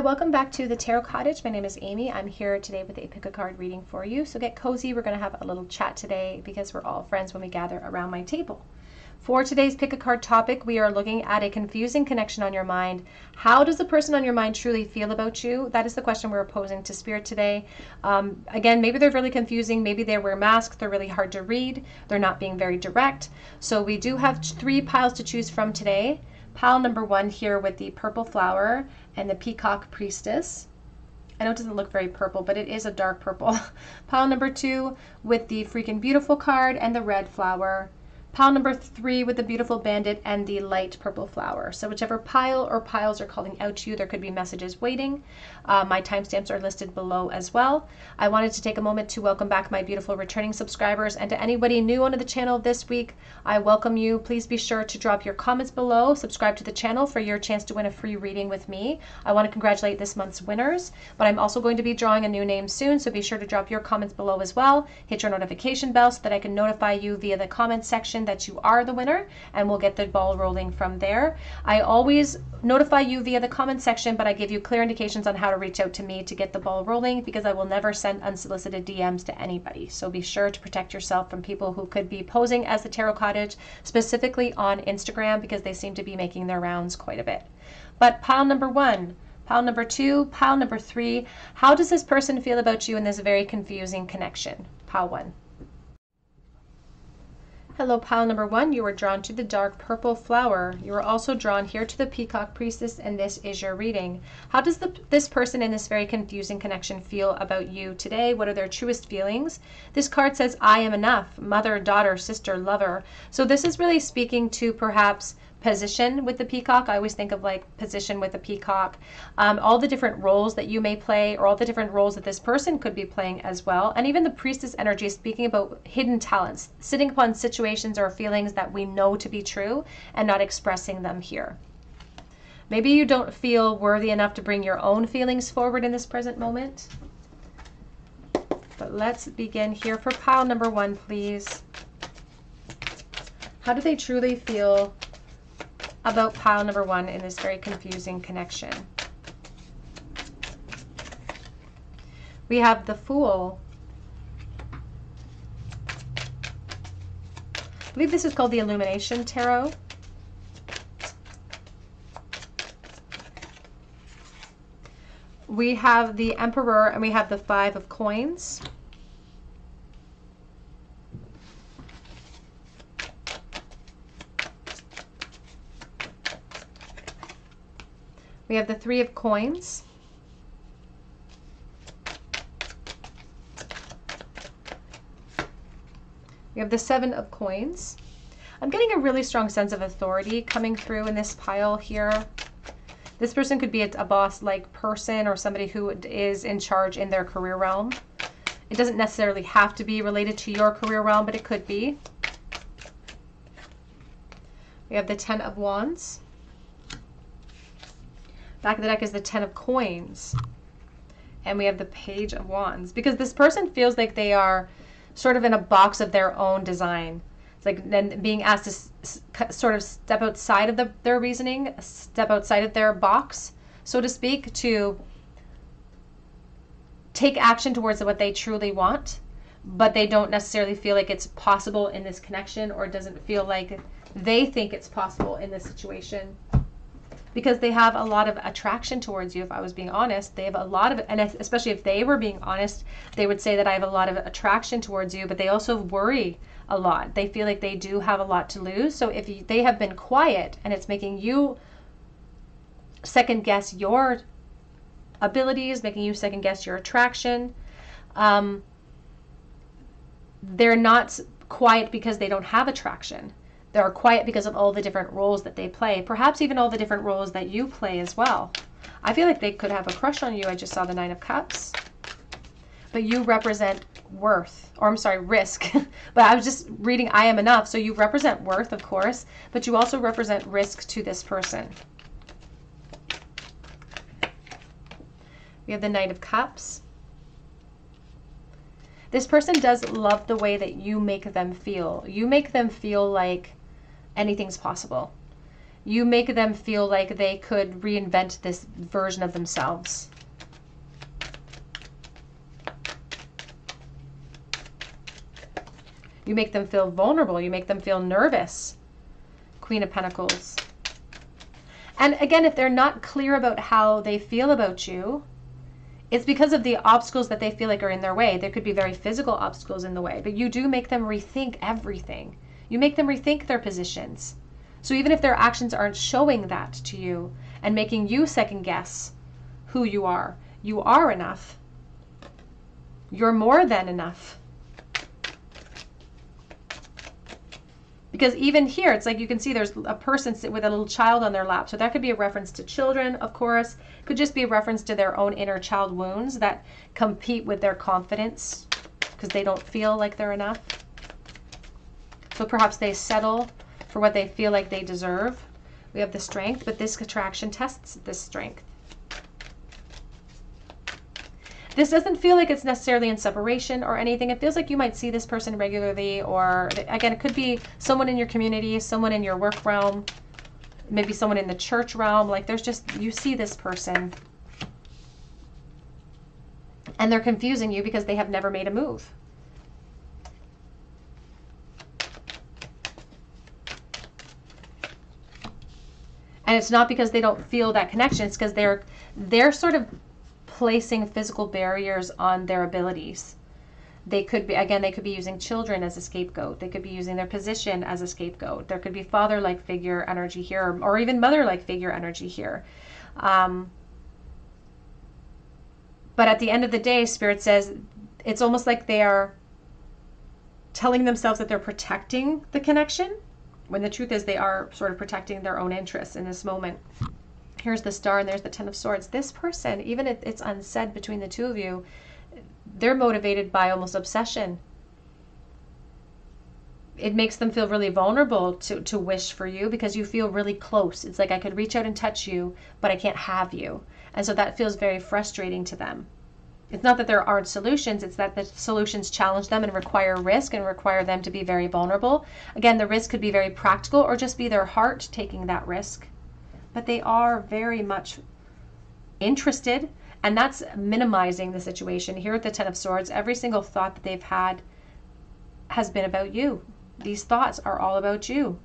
welcome back to the Tarot Cottage. My name is Amy. I'm here today with a pick a card reading for you. So get cozy. We're going to have a little chat today because we're all friends when we gather around my table. For today's pick a card topic, we are looking at a confusing connection on your mind. How does the person on your mind truly feel about you? That is the question we're posing to Spirit today. Again, maybe they're really confusing. Maybe they wear masks. They're really hard to read. They're not being very direct. So we do have 3 piles to choose from today. Pile number 1 here with the purple flower and the peacock priestess. I know it doesn't look very purple, but it is a dark purple. Pile number 2 with the freaking beautiful card and the red flower. Pile number 3 with the beautiful bandit and the light purple flower. So whichever pile or piles are calling out to you, there could be messages waiting. My timestamps are listed below as well. I wanted to take a moment to welcome back my beautiful returning subscribers, and to anybody new onto the channel this week, I welcome you. Please be sure to drop your comments below, subscribe to the channel for your chance to win a free reading with me. I want to congratulate this month's winners, but I'm also going to be drawing a new name soon, so be sure to drop your comments below as well. Hit your notification bell so that I can notify you via the comment section that you are the winner, and we'll get the ball rolling from there. I always notify you via the comment section, but I give you clear indications on how to reach out to me to get the ball rolling, because I will never send unsolicited DMs to anybody. So be sure to protect yourself from people who could be posing as the Tarot Cottage, specifically on Instagram, because they seem to be making their rounds quite a bit. But pile number 1, pile number 2, pile number 3, how does this person feel about you in this very confusing connection? Pile 1. Hello, pile number 1. You were drawn to the dark purple flower. You were also drawn here to the peacock priestess, and this is your reading. How does this person in this very confusing connection feel about you today? What are their truest feelings? This card says, I am enough, mother, daughter, sister, lover. So this is really speaking to perhaps position with the peacock. I always think of like position with the peacock. All the different roles that you may play, or all the different roles that this person could be playing as well. And even the priestess energy is speaking about hidden talents, sitting upon situations or feelings that we know to be true and not expressing them here. Maybe you don't feel worthy enough to bring your own feelings forward in this present moment. But let's begin here for pile number 1, please. How do they truly feel about pile number 1 in this very confusing connection? We have the Fool. I believe this is called the Illumination Tarot. We have the Emperor, and we have the 5 of Coins. We have the 3 of Coins. We have the 7 of Coins. I'm getting a really strong sense of authority coming through in this pile here. This person could be a boss-like person, or somebody who is in charge in their career realm. It doesn't necessarily have to be related to your career realm, but it could be. We have the 10 of Wands. Back of the deck is the 10 of Coins. And we have the Page of Wands. Because this person feels like they are sort of in a box of their own design. It's like then being asked to sort of step outside of their reasoning, step outside of their box, so to speak, to take action towards what they truly want, but they don't necessarily feel like it's possible in this connection, or doesn't feel like they think it's possible in this situation. Because they have a lot of attraction towards you, if I was being honest. They have a lot of, and especially if they were being honest, they would say that I have a lot of attraction towards you, but they also worry a lot. They feel like they do have a lot to lose. So if they have been quiet and it's making you second guess your abilities, making you second guess your attraction, they're not quiet because they don't have attraction. They're quiet because of all the different roles that they play, perhaps even all the different roles that you play as well. I feel like they could have a crush on you. I just saw the 9 of Cups. But you represent worth, or I'm sorry, risk. But I was just reading I am enough. So you represent worth, of course, but you also represent risk to this person. We have the Knight of Cups. This person does love the way that you make them feel. You make them feel like anything's possible. You make them feel like they could reinvent this version of themselves. You make them feel vulnerable. You make them feel nervous. Queen of Pentacles. And again, if they're not clear about how they feel about you, it's because of the obstacles that they feel like are in their way. There could be very physical obstacles in the way, but you do make them rethink everything. You make them rethink their positions. So even if their actions aren't showing that to you and making you second guess who you are enough. You're more than enough. Because even here, it's like you can see there's a person with a little child on their lap. So that could be a reference to children, of course. Could just be a reference to their own inner child wounds that compete with their confidence because they don't feel like they're enough. So perhaps they settle for what they feel like they deserve. We have the Strength, but this attraction tests this strength. This doesn't feel like it's necessarily in separation or anything. It feels like you might see this person regularly, or again, it could be someone in your community, someone in your work realm, maybe someone in the church realm. Like there's just, you see this person and they're confusing you because they have never made a move. And it's not because they don't feel that connection. It's because they're sort of placing physical barriers on their abilities. They could be, again, they could be using children as a scapegoat. They could be using their position as a scapegoat. There could be father-like figure energy here, or even mother-like figure energy here. But at the end of the day, Spirit says it's almost like they are telling themselves that they're protecting the connection, when the truth is they are sort of protecting their own interests in this moment. Here's the Star and there's the Ten of Swords. This person, even if it's unsaid between the two of you, they're motivated by almost obsession. It makes them feel really vulnerable to wish for you because you feel really close. It's like I could reach out and touch you, but I can't have you. And so that feels very frustrating to them. It's not that there aren't solutions, it's that the solutions challenge them and require risk and require them to be very vulnerable. Again, the risk could be very practical or just be their heart taking that risk. But they are very much interested, and that's minimizing the situation. Here at the Ten of Swords, every single thought that they've had has been about you. These thoughts are all about you.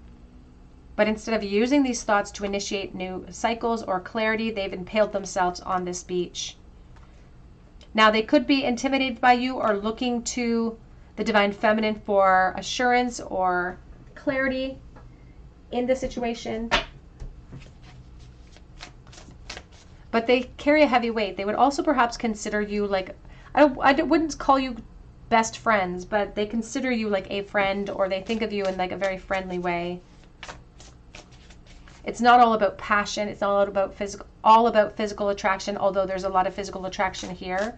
But instead of using these thoughts to initiate new cycles or clarity, they've impaled themselves on this beach. Now, they could be intimidated by you or looking to the Divine Feminine for assurance or clarity in the situation. But they carry a heavy weight. They would also perhaps consider you like, I wouldn't call you best friends, but they consider you like a friend, or they think of you in like a very friendly way. It's not all about passion. It's not all about physical attraction, although there's a lot of physical attraction here.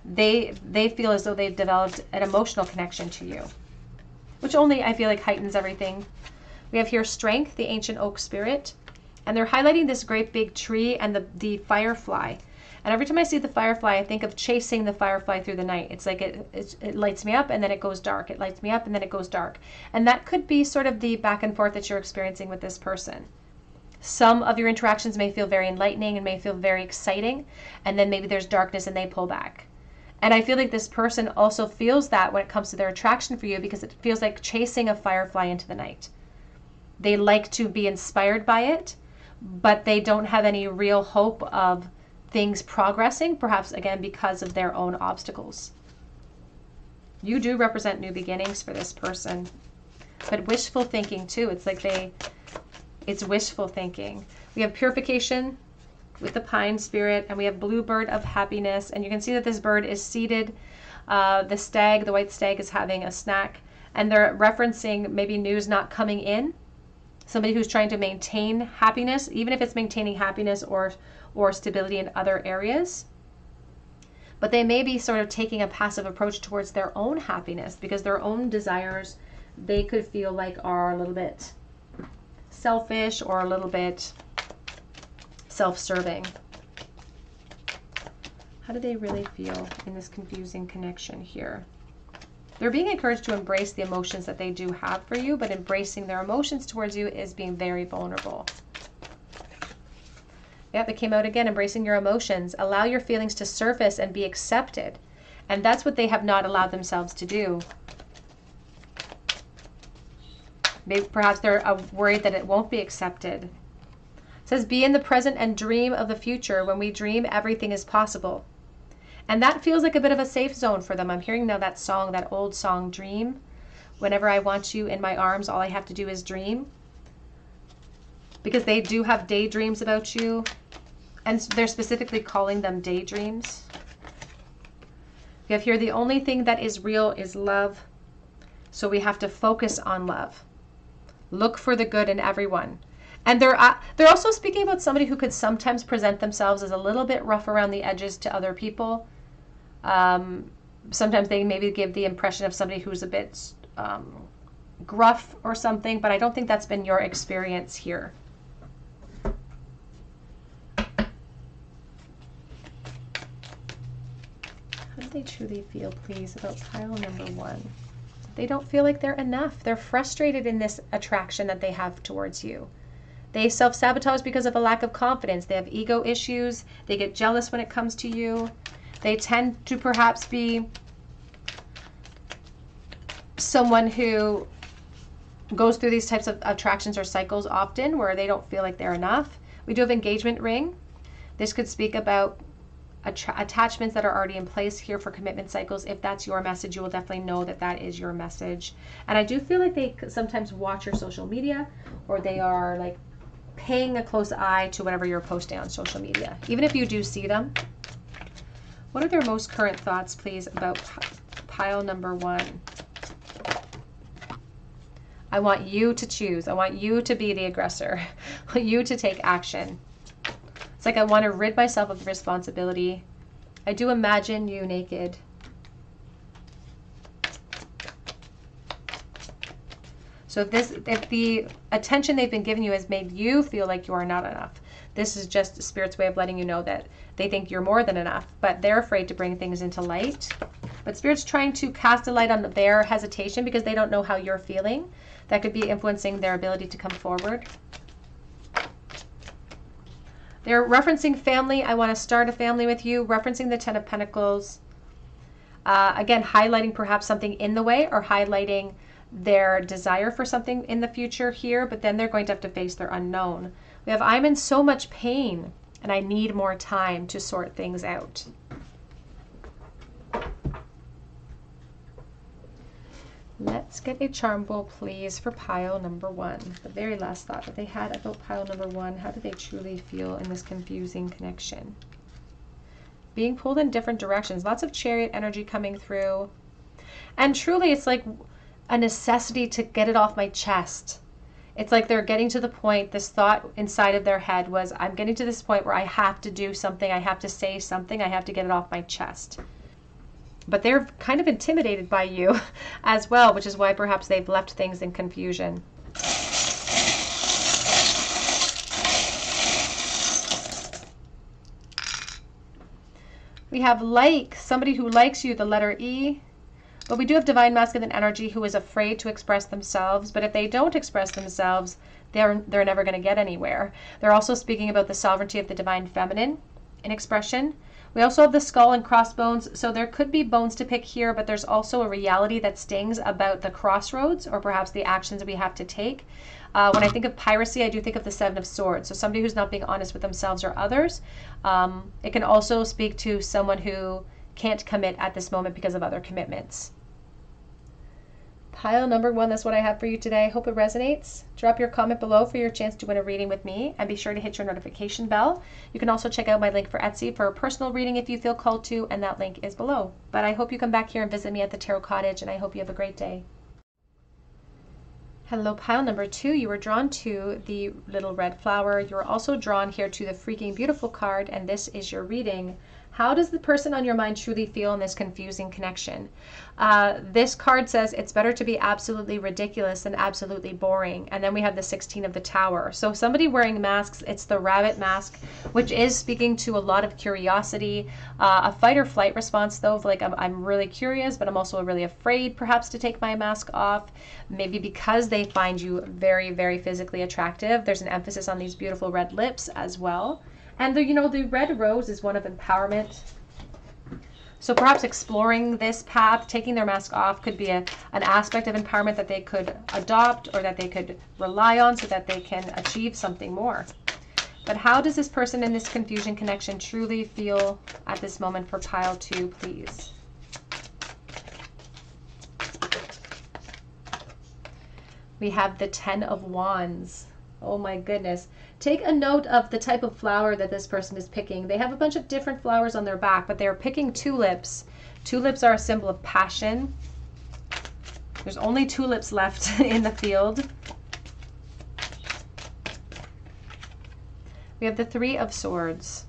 They feel as though they've developed an emotional connection to you, which only, I feel like, heightens everything. We have here Strength, the Ancient Oak Spirit, and they're highlighting this great big tree and the firefly. And every time I see the firefly, I think of chasing the firefly through the night. It's like it lights me up and then it goes dark. It lights me up and then it goes dark. And that could be sort of the back and forth that you're experiencing with this person. Some of your interactions may feel very enlightening and may feel very exciting, and then maybe there's darkness and they pull back. And I feel like this person also feels that when it comes to their attraction for you, because it feels like chasing a firefly into the night. They like to be inspired by it, but they don't have any real hope of things progressing, perhaps again because of their own obstacles. You do represent new beginnings for this person, but wishful thinking too. It's like it's wishful thinking. We have Purification with the Pine Spirit, and we have Bluebird of Happiness. And you can see that this bird is seated. The white stag is having a snack, and they're referencing maybe news not coming in. Somebody who's trying to maintain happiness, even if it's maintaining happiness or stability in other areas. But they may be sort of taking a passive approach towards their own happiness, because their own desires, they could feel like are a little bit selfish or a little bit self-serving. How do they really feel in this confusing connection here? They're being encouraged to embrace the emotions that they do have for you, but embracing their emotions towards you is being very vulnerable. Yeah, they came out again, embracing your emotions. Allow your feelings to surface and be accepted. And that's what they have not allowed themselves to do. Maybe perhaps they're worried that it won't be accepted. It says, be in the present and dream of the future. When we dream, everything is possible. And that feels like a bit of a safe zone for them. I'm hearing now that song, that old song, Dream. Whenever I want you in my arms, all I have to do is dream. Because they do have daydreams about you. And they're specifically calling them daydreams. We have here, the only thing that is real is love. So we have to focus on love. Look for the good in everyone. And they're also speaking about somebody who could sometimes present themselves as a little bit rough around the edges to other people. Sometimes they maybe give the impression of somebody who's a bit gruff or something, but I don't think that's been your experience here. How do they truly feel, please, about pile number 1? They don't feel like they're enough. They're frustrated in this attraction that they have towards you. They self-sabotage because of a lack of confidence. They have ego issues. They get jealous when it comes to you. They tend to perhaps be someone who goes through these types of attractions or cycles often where they don't feel like they're enough. We do have engagement ring. This could speak about attachments that are already in place here for commitment cycles. If that's your message, you will definitely know that that is your message. And I do feel like they sometimes watch your social media, or they are like paying a close eye to whatever you're posting on social media, even if you do see them. What are their most current thoughts, please, about pile number 1? I want you to choose. I want you to be the aggressor. I want you to take action. It's like I want to rid myself of the responsibility. I do imagine you naked. So if the attention they've been giving you has made you feel like you are not enough, this is just Spirit's way of letting you know that they think you're more than enough, but they're afraid to bring things into light. But Spirit's trying to cast a light on their hesitation because they don't know how you're feeling. That could be influencing their ability to come forward. They're referencing family. I want to start a family with you. Referencing the Ten of Pentacles. Again, highlighting perhaps something in the way, or highlighting their desire for something in the future here, but then they're going to have to face their unknown. We have, I'm in so much pain and I need more time to sort things out. Let's get a charm bowl, please, for pile number 1. The very last thought that they had about pile number 1. How do they truly feel in this confusing connection? Being pulled in different directions. Lots of Chariot energy coming through. And truly, it's like a necessity to get it off my chest. It's like they're getting to the point, this thought inside of their head was, I'm getting to this point where I have to do something, I have to say something, I have to get it off my chest. But they're kind of intimidated by you as well, which is why perhaps they've left things in confusion. We have like, somebody who likes you, the letter E. But we do have divine masculine energy who is afraid to express themselves. But if they don't express themselves, they're never going to get anywhere. They're also speaking about the sovereignty of the divine feminine in expression. We also have the skull and crossbones. So there could be bones to pick here, but there's also a reality that stings about the crossroads, or perhaps the actions we have to take. When I think of piracy, I do think of the Seven of Swords. So somebody who's not being honest with themselves or others. It can also speak to someone who can't commit at this moment because of other commitments. Pile number 1, that's what I have for you today. Hope it resonates. Drop your comment below for your chance to win a reading with me, and be sure to hit your notification bell. You can also check out my link for Etsy for a personal reading if you feel called to, and that link is below. But I hope you come back here and visit me at the Tarot Cottage, and I hope you have a great day. Hello, pile number 2. You were drawn to the little red flower. You were also drawn here to the freaking beautiful card, and this is your reading. How does the person on your mind truly feel in this confusing connection? This card says it's better to be absolutely ridiculous than absolutely boring. And then we have the 16 of the Tower. So somebody wearing masks, it's the rabbit mask, which is speaking to a lot of curiosity, a fight or flight response though, like I'm really curious, but I'm also really afraid perhaps to take my mask off. Maybe because they find you very, very physically attractive. There's an emphasis on these beautiful red lips as well. And the red rose is one of empowerment. So perhaps exploring this path, taking their mask off, could be an aspect of empowerment that they could adopt or that they could rely on so that they can achieve something more. But how does this person in this confusion connection truly feel at this moment for pile 2, please? We have the 10 of Wands. Oh my goodness. Take a note of the type of flower that this person is picking. They have a bunch of different flowers on their back, but they're picking tulips. Tulips are a symbol of passion. There's only tulips left in the field. We have the 3 of Swords.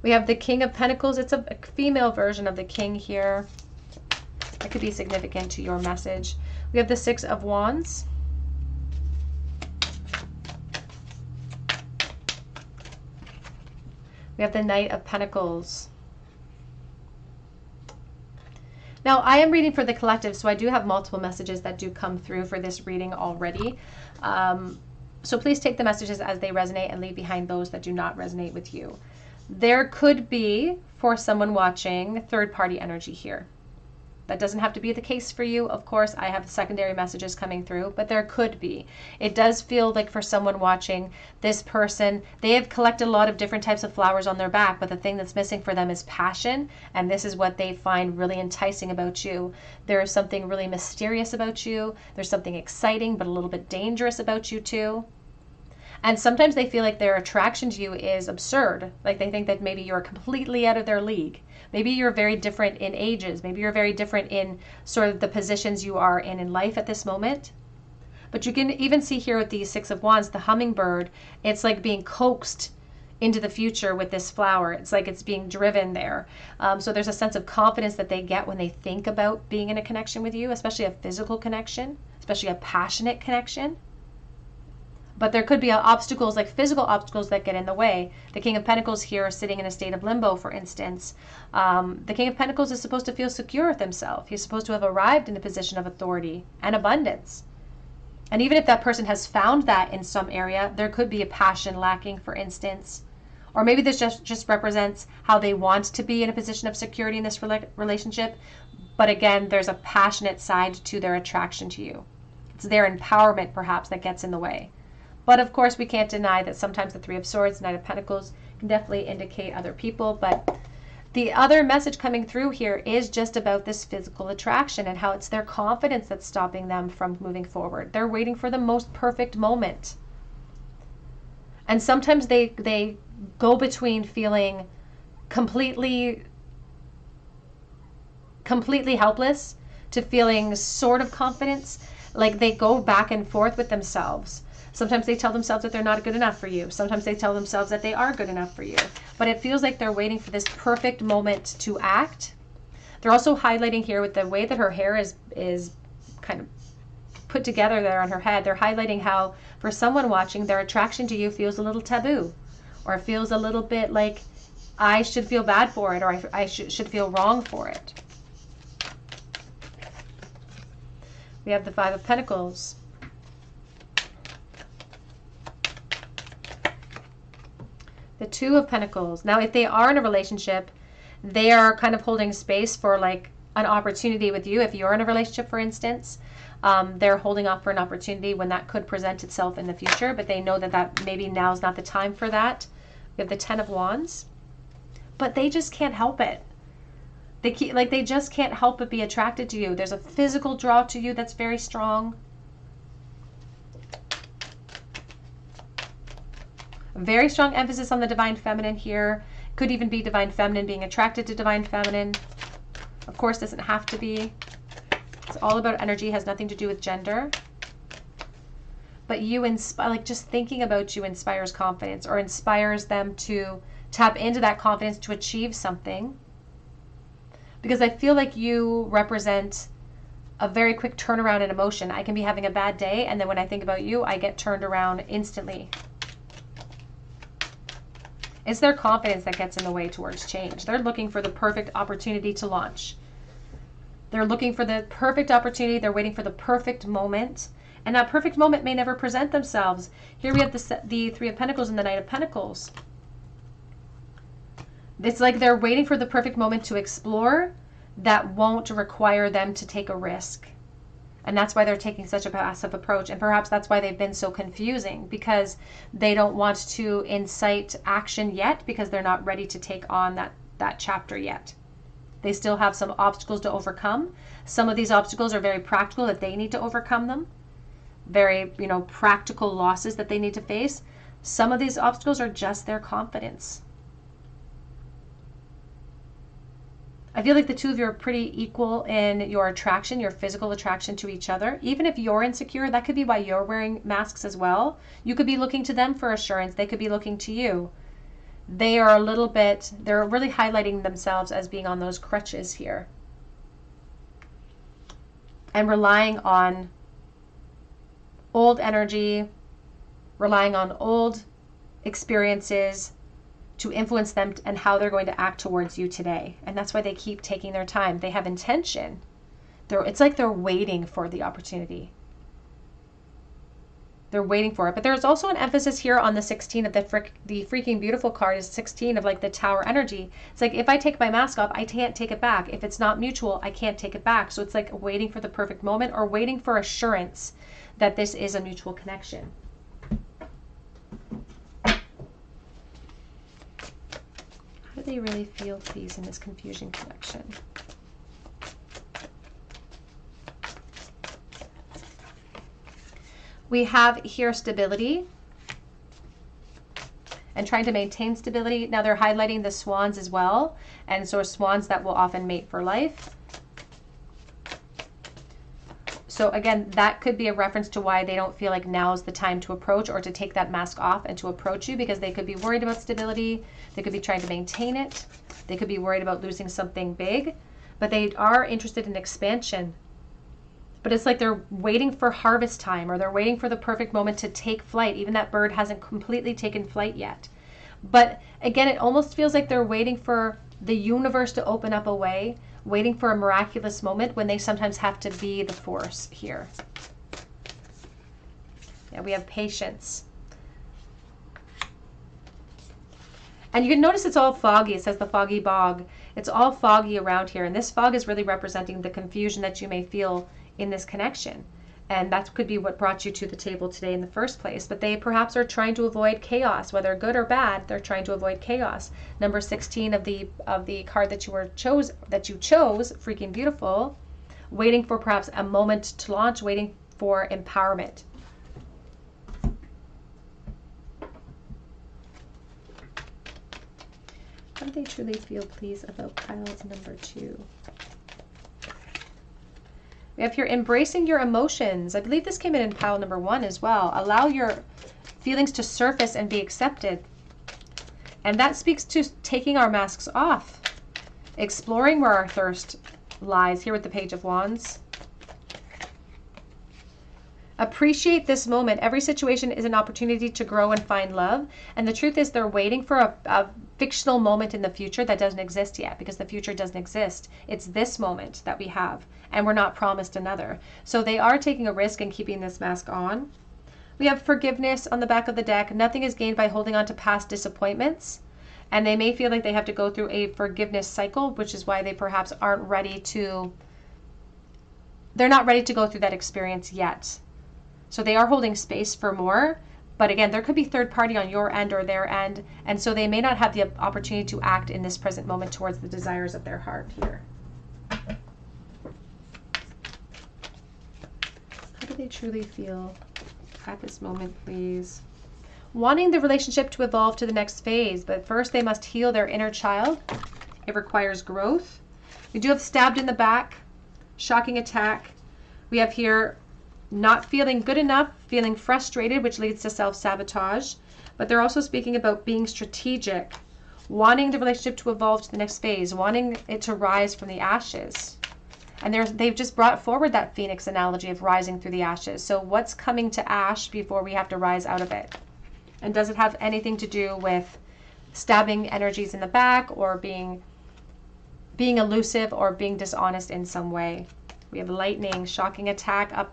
We have the King of Pentacles. It's a female version of the King here. That could be significant to your message. We have the 6 of Wands. We have the Knight of Pentacles. Now, I am reading for the collective, so I do have multiple messages that do come through for this reading already. So please take the messages as they resonate and leave behind those that do not resonate with you. There could be, for someone watching, third-party energy here. That doesn't have to be the case for you. Of course, I have secondary messages coming through, but there could be. It does feel like for someone watching, this person, they have collected a lot of different types of flowers on their back, but the thing that's missing for them is passion, and this is what they find really enticing about you. There is something really mysterious about you. There's something exciting, but a little bit dangerous about you too. And sometimes they feel like their attraction to you is absurd. Like they think that maybe you're completely out of their league. Maybe you're very different in ages. Maybe you're very different in sort of the positions you are in life at this moment. But you can even see here with the 6 of Wands, the hummingbird, it's like being coaxed into the future with this flower. It's like it's being driven there. So there's a sense of confidence that they get when they think about being in a connection with you, especially a physical connection, especially a passionate connection. But there could be obstacles, like physical obstacles, that get in the way. The King of Pentacles here is sitting in a state of limbo, for instance. The King of Pentacles is supposed to feel secure with himself. He's supposed to have arrived in a position of authority and abundance. And even if that person has found that in some area, there could be a passion lacking, for instance. Or maybe this just represents how they want to be in a position of security in this relationship. But again, there's a passionate side to their attraction to you. It's their empowerment, perhaps, that gets in the way. But of course, we can't deny that sometimes the 3 of Swords, Knight of Pentacles, can definitely indicate other people. But the other message coming through here is just about this physical attraction and how it's their confidence that's stopping them from moving forward. They're waiting for the most perfect moment. And sometimes they go between feeling completely helpless to feeling sort of confidence. Like they go back and forth with themselves. Sometimes they tell themselves that they're not good enough for you. Sometimes they tell themselves that they are good enough for you. But it feels like they're waiting for this perfect moment to act. They're also highlighting here with the way that her hair is kind of put together there on her head. They're highlighting how, for someone watching, their attraction to you feels a little taboo. Or feels a little bit like, I should feel bad for it, or I should feel wrong for it. We have the 5 of Pentacles. The 2 of Pentacles. Now, if they are in a relationship, they are kind of holding space for like an opportunity with you. If you're in a relationship, for instance, they're holding off for an opportunity when that could present itself in the future, but they know that maybe now's not the time for that. We have the 10 of Wands, but they just can't help it. They just can't help but be attracted to you. There's a physical draw to you that's very strong. Very strong emphasis on the divine feminine here. Could even be divine feminine being attracted to divine feminine. Of course, doesn't have to be. It's all about energy, has nothing to do with gender. But you inspire, like just thinking about you inspires confidence, or inspires them to tap into that confidence to achieve something. Because I feel like you represent a very quick turnaround in emotion. I can be having a bad day, and then when I think about you, I get turned around instantly. It's their confidence that gets in the way towards change. They're looking for the perfect opportunity to launch. They're looking for the perfect opportunity. They're waiting for the perfect moment. And that perfect moment may never present themselves. Here we have the Three of Pentacles and the Knight of Pentacles. It's like they're waiting for the perfect moment to explore that won't require them to take a risk. And that's why they're taking such a passive approach. And perhaps that's why they've been so confusing, because they don't want to incite action yet, because they're not ready to take on that chapter yet. They still have some obstacles to overcome. Some of these obstacles are very practical, that they need to overcome them. Very, practical losses that they need to face. Some of these obstacles are just their confidence. I feel like the two of you are pretty equal in your attraction, your physical attraction to each other. Even if you're insecure, that could be why you're wearing masks as well. You could be looking to them for assurance. They could be looking to you. They are they're really highlighting themselves as being on those crutches here. And relying on old energy, relying on old experiences to influence them and how they're going to act towards you today. And that's why they keep taking their time. They have intention. It's like they're waiting for the opportunity. They're waiting for it. But there's also an emphasis here on the 16 of the freaking beautiful card is 16 of like the Tower energy. It's like, if I take my mask off, I can't take it back. If it's not mutual, I can't take it back. So it's like waiting for the perfect moment, or waiting for assurance that this is a mutual connection. How do they really feel, please, in this confusion connection? We have here stability and trying to maintain stability. Now they're highlighting the swans as well. And so swans that will often mate for life. So again, that could be a reference to why they don't feel like now's the time to approach or to take that mask off and to approach you, because they could be worried about stability. They could be trying to maintain it. They could be worried about losing something big, but they are interested in expansion. But it's like they're waiting for harvest time, or they're waiting for the perfect moment to take flight. Even that bird hasn't completely taken flight yet. But again, it almost feels like they're waiting for the universe to open up a way, waiting for a miraculous moment, when they sometimes have to be the force here. Yeah, we have patience. And you can notice it's all foggy. It says the foggy bog. It's all foggy around here. And this fog is really representing the confusion that you may feel in this connection. And that could be what brought you to the table today in the first place. But they perhaps are trying to avoid chaos, whether good or bad. They're trying to avoid chaos. Number 16 of the card that you chose, freaking beautiful. Waiting for perhaps a moment to launch, waiting for empowerment. How do they truly feel, please, about pile number 2? We have here embracing your emotions. I believe this came in pile number 1 as well. Allow your feelings to surface and be accepted. And that speaks to taking our masks off, exploring where our thirst lies, here with the Page of Wands. Appreciate this moment. Every situation is an opportunity to grow and find love. And the truth is, they're waiting for a fictional moment in the future that doesn't exist yet, because the future doesn't exist. It's this moment that we have, and we're not promised another. So they are taking a risk in keeping this mask on. We have forgiveness on the back of the deck. Nothing is gained by holding on to past disappointments. And they may feel like they have to go through a forgiveness cycle, which is why they perhaps aren't ready to, they're not ready to go through that experience yet. So they are holding space for more, but again, there could be third party on your end or their end, and so they may not have the opportunity to act in this present moment towards the desires of their heart here. How do they truly feel at this moment, please? Wanting the relationship to evolve to the next phase, but first they must heal their inner child. It requires growth. We do have stabbed in the back, shocking attack. We have here not feeling good enough, feeling frustrated, which leads to self-sabotage. But they're also speaking about being strategic, wanting the relationship to evolve to the next phase, wanting it to rise from the ashes. And they've just brought forward that phoenix analogy of rising through the ashes. So what's coming to ash before we have to rise out of it? And does it have anything to do with stabbing energies in the back, or being elusive, or being dishonest in some way? We have lightning, shocking attack, up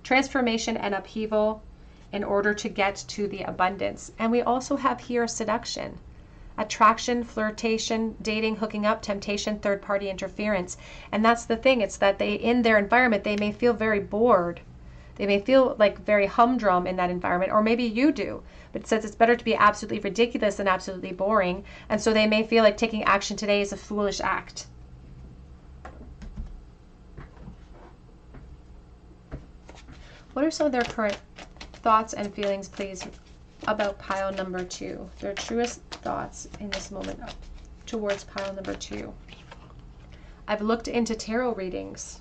transformation and upheaval in order to get to the abundance. And we also have here seduction, attraction, flirtation, dating, hooking up, temptation, third-party interference. And that's the thing, it's that they, in their environment, they may feel very bored. They may feel like very humdrum in that environment, or maybe you do. But it says it's better to be absolutely ridiculous than absolutely boring. And so they may feel like taking action today is a foolish act. What are some of their current thoughts and feelings, please, about pile number 2? Their truest thoughts in this moment towards pile number 2. I've looked into tarot readings.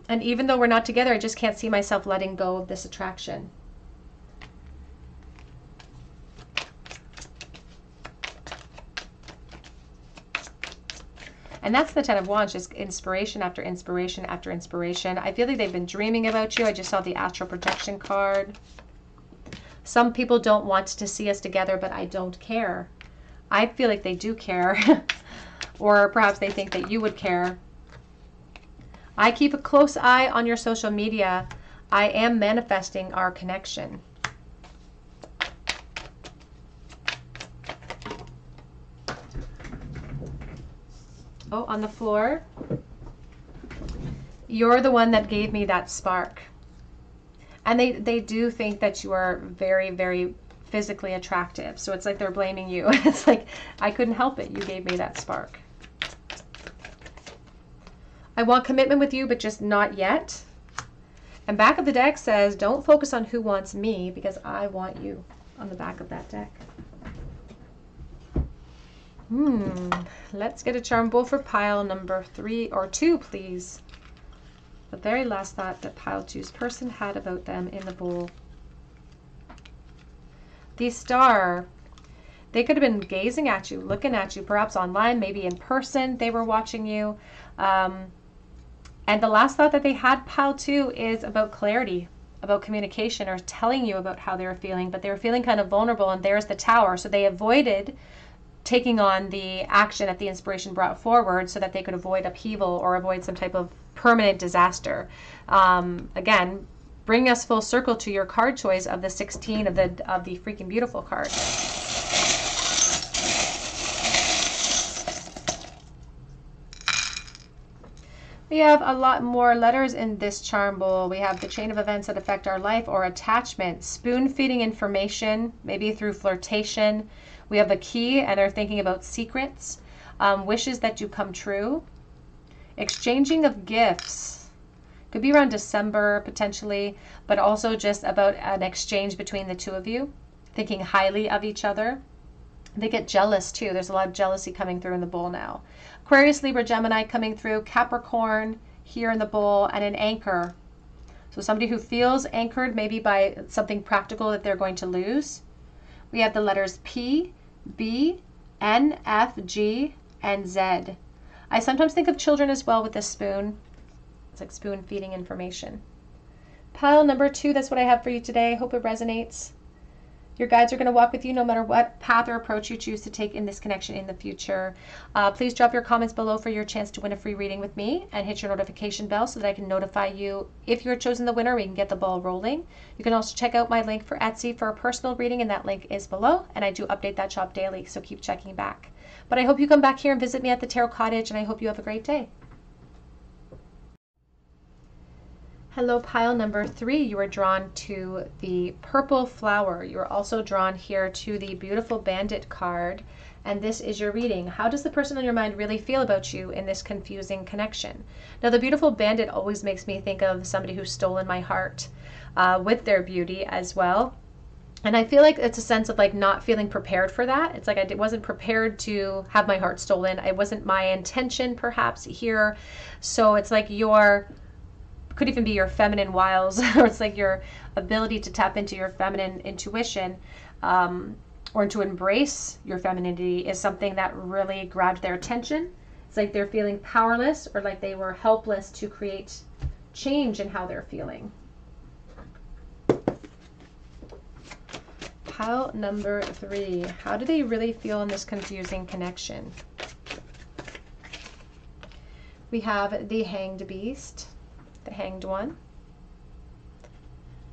And even though we're not together, I just can't see myself letting go of this attraction. And that's the Ten of Wands, just inspiration after inspiration after inspiration. I feel like they've been dreaming about you. I just saw the Astral Protection card. Some people don't want to see us together, but I don't care. I feel like they do care. Or perhaps they think that you would care. I keep a close eye on your social media. I am manifesting our connection. Oh, on the floor. You're the one that gave me that spark. And they do think that you are very, very physically attractive. So it's like they're blaming you. It's like, I couldn't help it. You gave me that spark. I want commitment with you, but just not yet. And back of the deck says, don't focus on who wants me, because I want you, on the back of that deck. Let's get a charm bowl for pile number 3 or 2, please. The very last thought that pile 2's person had about them in the bowl. The Star. They could have been gazing at you, looking at you, perhaps online, maybe in person they were watching you. And the last thought that they had, pile 2, is about clarity, about communication, or telling you about how they were feeling. But they were feeling kind of vulnerable, and there's the Tower. So they avoided taking on the action that the inspiration brought forward so that they could avoid upheaval or avoid some type of permanent disaster. Again, bring us full circle to your card choice of the 16 of the freaking beautiful card. We have a lot more letters in this charm bowl. We have the chain of events that affect our life or attachment, spoon feeding information, maybe through flirtation. We have a key, and they're thinking about secrets, wishes that do come true, exchanging of gifts. Could be around December potentially, but also just about an exchange between the two of you, thinking highly of each other. They get jealous too. There's a lot of jealousy coming through in the bowl now. Aquarius, Libra, Gemini coming through, Capricorn here in the bowl, and an anchor. So somebody who feels anchored maybe by something practical that they're going to lose. We have the letters P, B, N, F, G, and Z. I sometimes think of children as well with this spoon. It's like spoon feeding information. Pile number 2, that's what I have for you today. Hope it resonates. Your guides are going to walk with you no matter what path or approach you choose to take in this connection in the future. Please drop your comments below for your chance to win a free reading with me, and hit your notification bell so that I can notify you if you're chosen the winner. We can get the ball rolling. You can also check out my link for Etsy for a personal reading, and that link is below, and I do update that shop daily, so keep checking back. But I hope you come back here and visit me at the Tarot Cottage, and I hope you have a great day. Hello, pile number 3. You are drawn to the purple flower. You are also drawn here to the beautiful bandit card. And this is your reading. How does the person on your mind really feel about you in this confusing connection? Now, the beautiful bandit always makes me think of somebody who's stolen my heart with their beauty as well. And I feel like it's a sense of like not feeling prepared for that. It's like I wasn't prepared to have my heart stolen. It wasn't my intention perhaps here. So it's like could even be your feminine wiles, or it's like your ability to tap into your feminine intuition, or to embrace your femininity is something that really grabbed their attention. It's like they're feeling powerless, or like they were helpless to create change in how they're feeling. Pile number 3. How do they really feel in this confusing connection? We have the Hanged Beast, the Hanged One.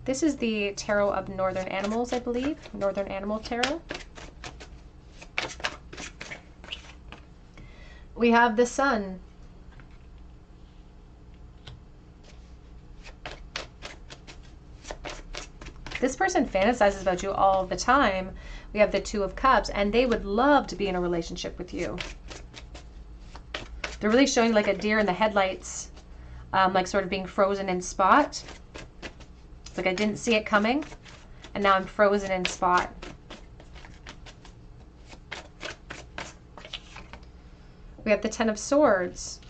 This is the Tarot of Northern Animals, I believe. Northern Animal Tarot. We have the Sun. This person fantasizes about you all the time. We have the Two of Cups, and they would love to be in a relationship with you. They're really showing like a deer in the headlights, like sort of being frozen in spot. It's like I didn't see it coming, and now I'm frozen in spot. We have the Ten of Swords.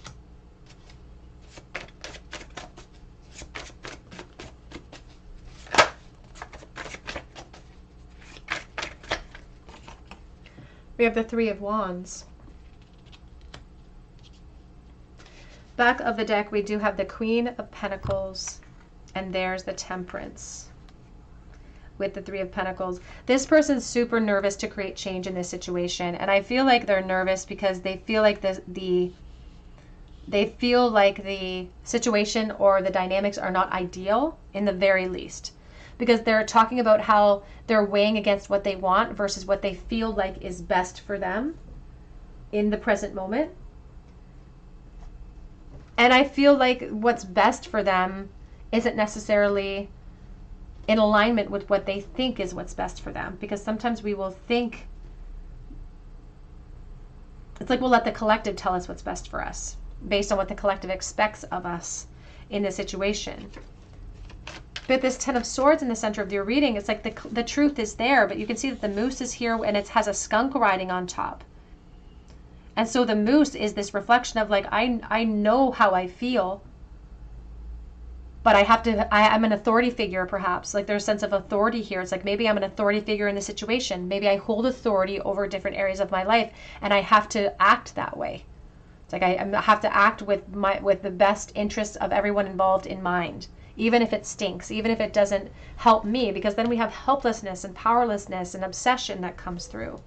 We have the Three of Wands. Back of the deck, we do have the Queen of Pentacles, and there's the Temperance with the Three of Pentacles. This person's super nervous to create change in this situation, and I feel like they're nervous because they feel like the situation or the dynamics are not ideal in the very least, because they're talking about how they're weighing against what they want versus what they feel like is best for them in the present moment. And I feel like what's best for them isn't necessarily in alignment with what they think is what's best for them, because sometimes we will think, it's like we'll let the collective tell us what's best for us based on what the collective expects of us in the situation. But this Ten of Swords in the center of your reading, it's like the truth is there, but you can see that the moose is here and it has a skunk riding on top. And so the moose is this reflection of like, I know how I feel, but I'm an authority figure perhaps. Like there's a sense of authority here. It's like maybe I'm an authority figure in the situation. Maybe I hold authority over different areas of my life and I have to act that way. It's like I have to act with the best interests of everyone involved in mind, even if it stinks, even if it doesn't help me, because then we have helplessness and powerlessness and obsession that comes through.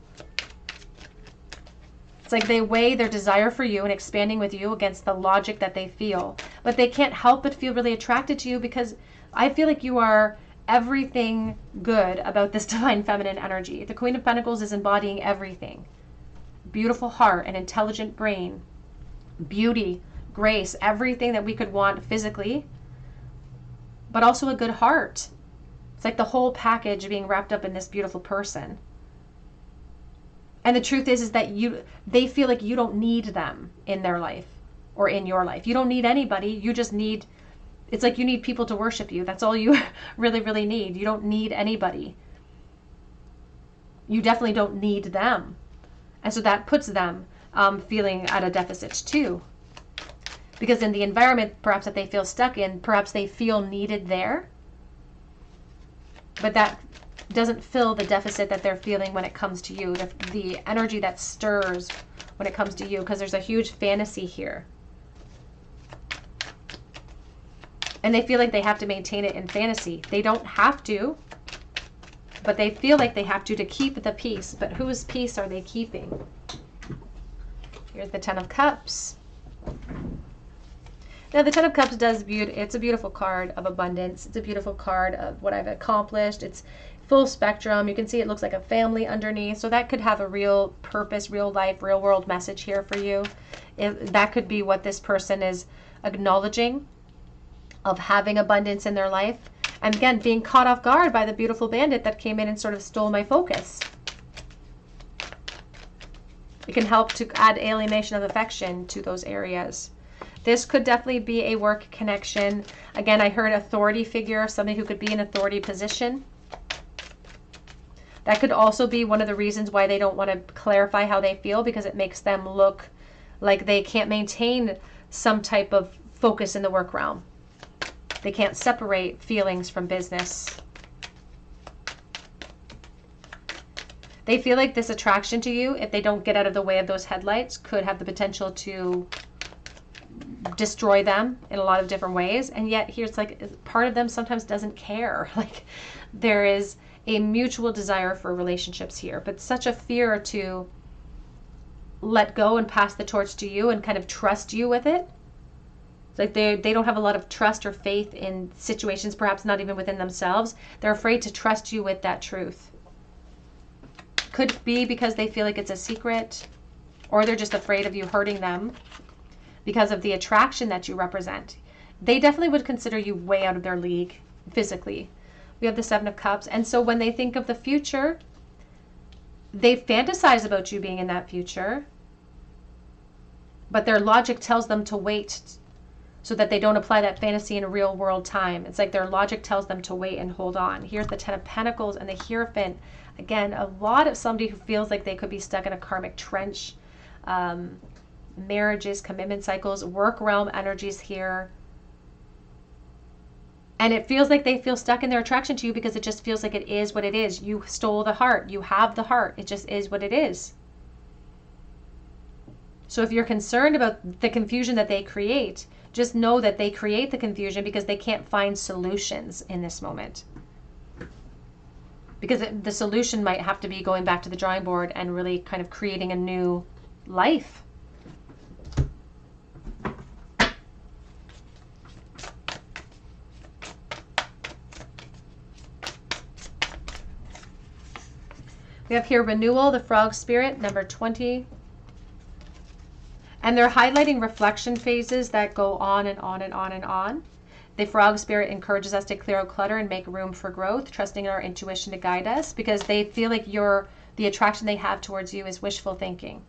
It's like they weigh their desire for you and expanding with you against the logic that they feel, but they can't help but feel really attracted to you, because I feel like you are everything good about this divine feminine energy. The Queen of Pentacles is embodying everything. Beautiful heart, an intelligent brain, beauty, grace, everything that we could want physically, but also a good heart. It's like the whole package being wrapped up in this beautiful person. And the truth is that they feel like you don't need them in their life or in your life. You don't need anybody. You just need, it's like you need people to worship you. That's all you really, really need. You don't need anybody. You definitely don't need them. And so that puts them feeling at a deficit too. Because in the environment perhaps that they feel stuck in, perhaps they feel needed there. But that doesn't fill the deficit that they're feeling when it comes to you, the energy that stirs when it comes to you, because there's a huge fantasy here. And they feel like they have to maintain it in fantasy. They don't have to, but they feel like they have to keep the peace. But whose peace are they keeping? Here's the Ten of Cups. Now the Ten of Cups it's a beautiful card of abundance. It's a beautiful card of what I've accomplished. It's full spectrum. You can see it looks like a family underneath. So that could have a real purpose, real life, real world message here for you. That could be what this person is acknowledging of having abundance in their life. And again, being caught off guard by the beautiful bandit that came in and sort of stole my focus. It can help to add alienation of affection to those areas. This could definitely be a work connection. Again, I heard authority figure, somebody who could be in authority position. That could also be one of the reasons why they don't want to clarify how they feel, because it makes them look like they can't maintain some type of focus in the work realm. They can't separate feelings from business. They feel like this attraction to you, if they don't get out of the way of those headlights, could have the potential to destroy them in a lot of different ways. And yet here's like part of them sometimes doesn't care. Like there is a mutual desire for relationships here, but such a fear to let go and pass the torch to you and kind of trust you with it, It's like they don't have a lot of trust or faith in situations, perhaps not even within themselves. They're afraid to trust you with that truth. Could be because they feel like it's a secret, or they're just afraid of you hurting them because of the attraction that you represent. They definitely would consider you way out of their league physically. We have the Seven of Cups. And so when they think of the future, they fantasize about you being in that future, but their logic tells them to wait so that they don't apply that fantasy in a real world time. It's like their logic tells them to wait and hold on. Here's the Ten of Pentacles and the Hierophant. Again, a lot of somebody who feels like they could be stuck in a karmic trench. Marriages, commitment cycles, work realm energies here. And it feels like they feel stuck in their attraction to you because it just feels like it is what it is. You stole the heart. You have the heart. It just is what it is. So if you're concerned about the confusion that they create, just know that they create the confusion because they can't find solutions in this moment. Because the solution might have to be going back to the drawing board and really kind of creating a new life. We have here renewal, the frog spirit, number 20. And they're highlighting reflection phases that go on and on and on and on. The frog spirit encourages us to clear out clutter and make room for growth, trusting in our intuition to guide us, because they feel like the attraction they have towards you is wishful thinking.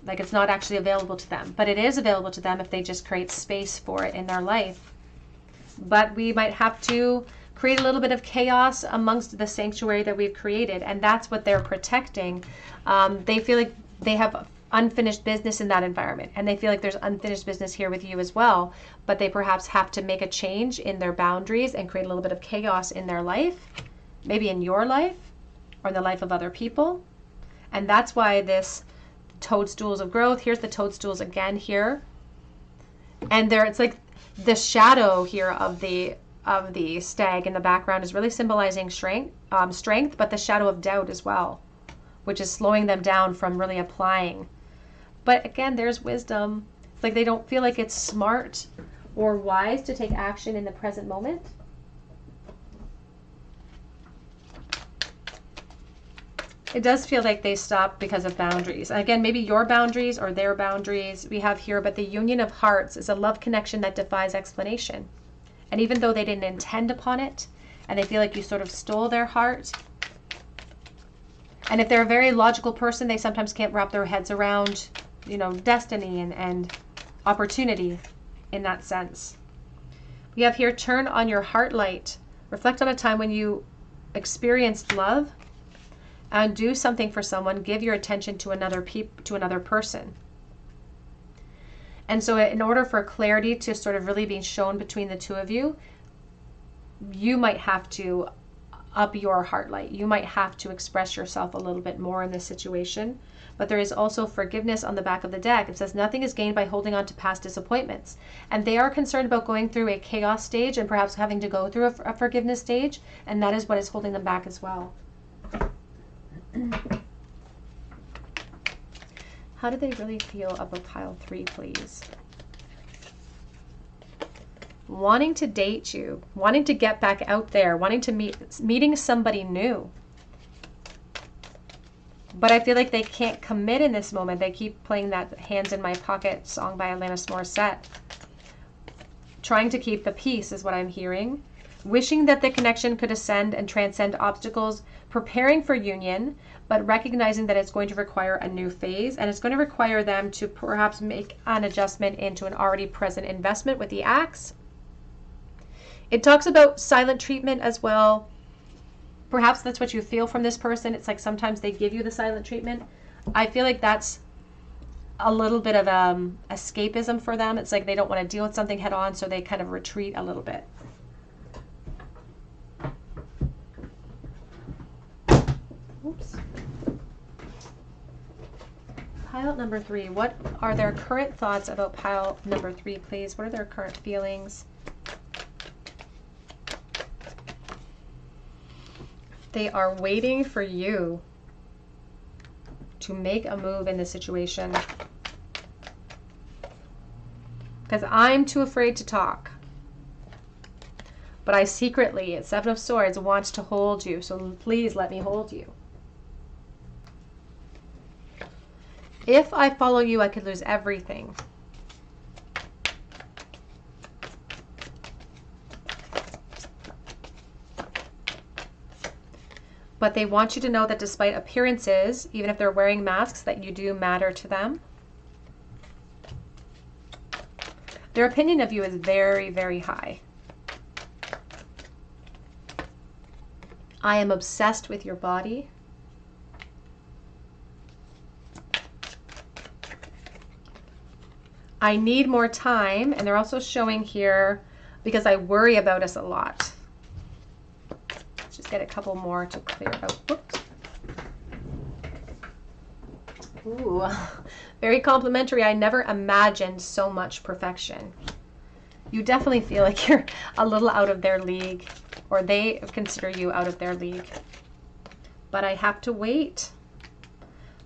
Like it's not actually available to them, but it is available to them if they just create space for it in their life. But we might have to create a little bit of chaos amongst the sanctuary that we've created, and that's what they're protecting. They feel like they have unfinished business in that environment, and they feel like there's unfinished business here with you as well, but they perhaps have to make a change in their boundaries and create a little bit of chaos in their life, maybe in your life or in the life of other people. And that's why this toadstools of growth, here's the toadstools again here, and there it's like the shadow here of the stag in the background is really symbolizing strength, but the shadow of doubt as well, which is slowing them down from really applying. But again, there's wisdom. It's like they don't feel like it's smart or wise to take action in the present moment. It does feel like they stop because of boundaries. Again, maybe your boundaries or their boundaries we have here, but the union of hearts is a love connection that defies explanation. And even though they didn't intend upon it, and they feel like you sort of stole their heart, and if they're a very logical person, they sometimes can't wrap their heads around, destiny and opportunity in that sense. We have here, turn on your heart light. Reflect on a time when you experienced love and do something for someone. Give your attention to another person. And so in order for clarity to sort of really be shown between the two of you, you might have to up your heart light. You might have to express yourself a little bit more in this situation. But there is also forgiveness on the back of the deck. It says nothing is gained by holding on to past disappointments. And they are concerned about going through a chaos stage and perhaps having to go through a forgiveness stage. And that is what is holding them back as well. How do they really feel about pile 3, please? Wanting to date you, wanting to get back out there, wanting to meeting somebody new. But I feel like they can't commit in this moment. They keep playing that Hands in My Pocket song by Alanis Morissette. Trying to keep the peace is what I'm hearing. Wishing that the connection could ascend and transcend obstacles, preparing for union, but recognizing that it's going to require a new phase, and it's going to require them to perhaps make an adjustment into an already present investment with the axe. It talks about silent treatment as well. Perhaps that's what you feel from this person. It's like sometimes they give you the silent treatment. I feel like that's a little bit of escapism for them. It's like they don't want to deal with something head on, so they kind of retreat a little bit. Oops. Pile number 3. What are their current thoughts about pile number 3, please? What are their current feelings? They are waiting for you to make a move in this situation. because I'm too afraid to talk. But I secretly, at Seven of Swords, want to hold you. So please let me hold you. If I follow you, I could lose everything. But they want you to know that despite appearances, even if they're wearing masks, that you do matter to them. Their opinion of you is very, very high. I am obsessed with your body. I need more time, and they're also showing here because I worry about us a lot. Let's just get a couple more to clear out. Whoops. Ooh, very complimentary. I never imagined so much perfection. You definitely feel like you're a little out of their league, or they consider you out of their league. But I have to wait.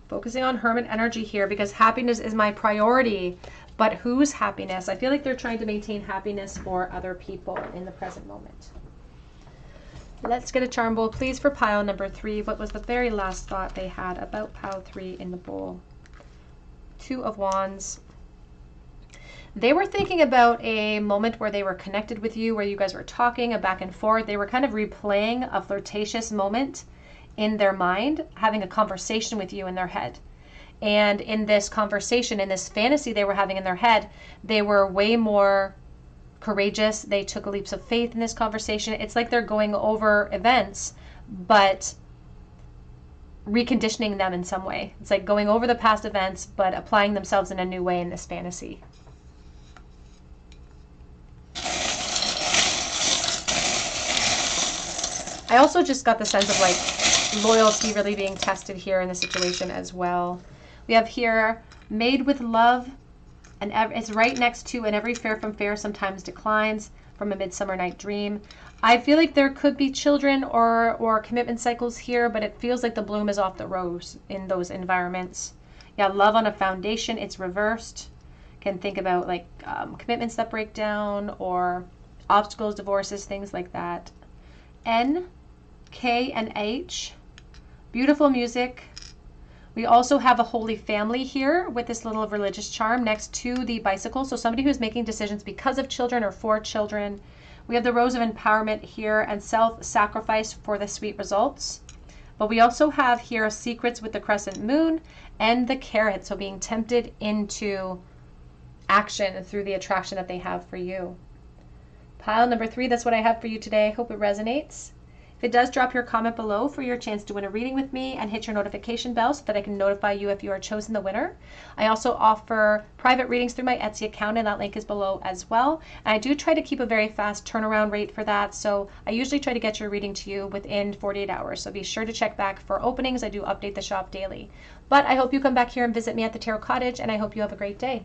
Focusing on Hermit energy here because happiness is my priority. But whose happiness? I feel like they're trying to maintain happiness for other people in the present moment. Let's get a charm bowl, please, for pile number 3. What was the very last thought they had about pile 3 in the bowl? 2 of Wands. They were thinking about a moment where they were connected with you, where you guys were talking, a back and forth. They were kind of replaying a flirtatious moment in their mind, having a conversation with you in their head. And in this conversation, in this fantasy they were having in their head, they were way more courageous. They took leaps of faith in this conversation. It's like they're going over events, but reconditioning them in some way. It's like going over the past events, but applying themselves in a new way in this fantasy. I also just got the sense of like loyalty really being tested here in the situation as well. We have here, made with love, and it's right next to, and every fair from fair sometimes declines, from a Midsummer Night Dream. I feel like there could be children or commitment cycles here, but it feels like the bloom is off the rose in those environments. Yeah, love on a foundation, it's reversed. Can think about like commitments that break down, or obstacles, divorces, things like that. N, K, and H. Beautiful music. We also have a holy family here with this little religious charm next to the bicycle. So somebody who's making decisions because of children or for children. We have the Rose of Empowerment here and self-sacrifice for the sweet results. But we also have here secrets with the crescent moon and the carrot. So being tempted into action through the attraction that they have for you. Pile number 3, that's what I have for you today. I hope it resonates. If it does, drop your comment below for your chance to win a reading with me, and hit your notification bell so that I can notify you if you are chosen the winner. I also offer private readings through my Etsy account, and that link is below as well. And I do try to keep a very fast turnaround rate for that, so I usually try to get your reading to you within 48 hours. So be sure to check back for openings. I do update the shop daily. But I hope you come back here and visit me at the Tarot Cottage, and I hope you have a great day.